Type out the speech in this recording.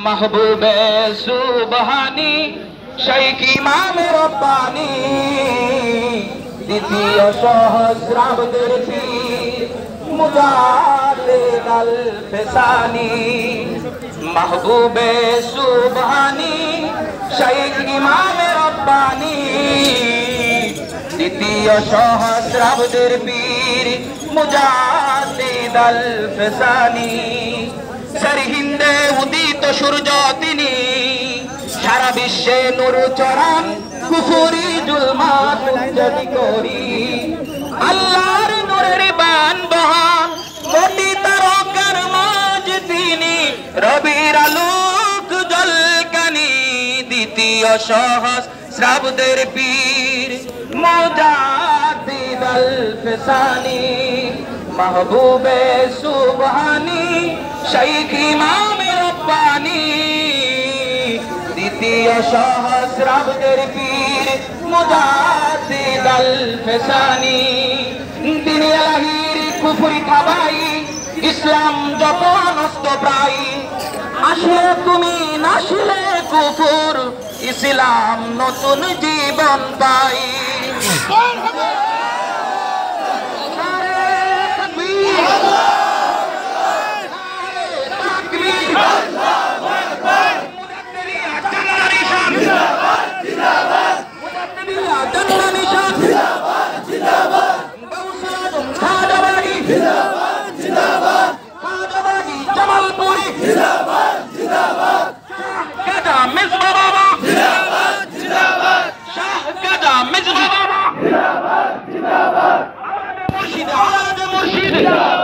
महबूबे सुबहानी शाइख इमाम रब्बानी द्वितीय सहस्राब्দের পীর মুজাদ্দিদ আল ফেসানি महबूबे सुबहानी शाइख इमाम रब्बानी द्वितीय सहस्राब्দের পীর মুজাদ্দিদ আল ফেসানি सरहिंदे उदित सूर्य तिनी सारा विश्वे नूर चरान कुफुरी जुल्मात जदि करी आल्लाहर नूरेर बान बहान कोटी तारकार माझ तिनी रबिर आलोक जलकानी द्वितीय सहस्राब्দের पीर मुजाद्दिद अल फेसानी महबूबे सुबहानी शाइख इमाम रब्बानी द्वितीय सहस्राब्দের पीर मुजाद्दिद अल फेसानी তিনি আলাহির কুফরি খাবাই ইসলাম যখন অস্ত প্রায় আসলে তুমি নাসলে কুফর ইসলাম নতুন জীবন পাই मुर्शिद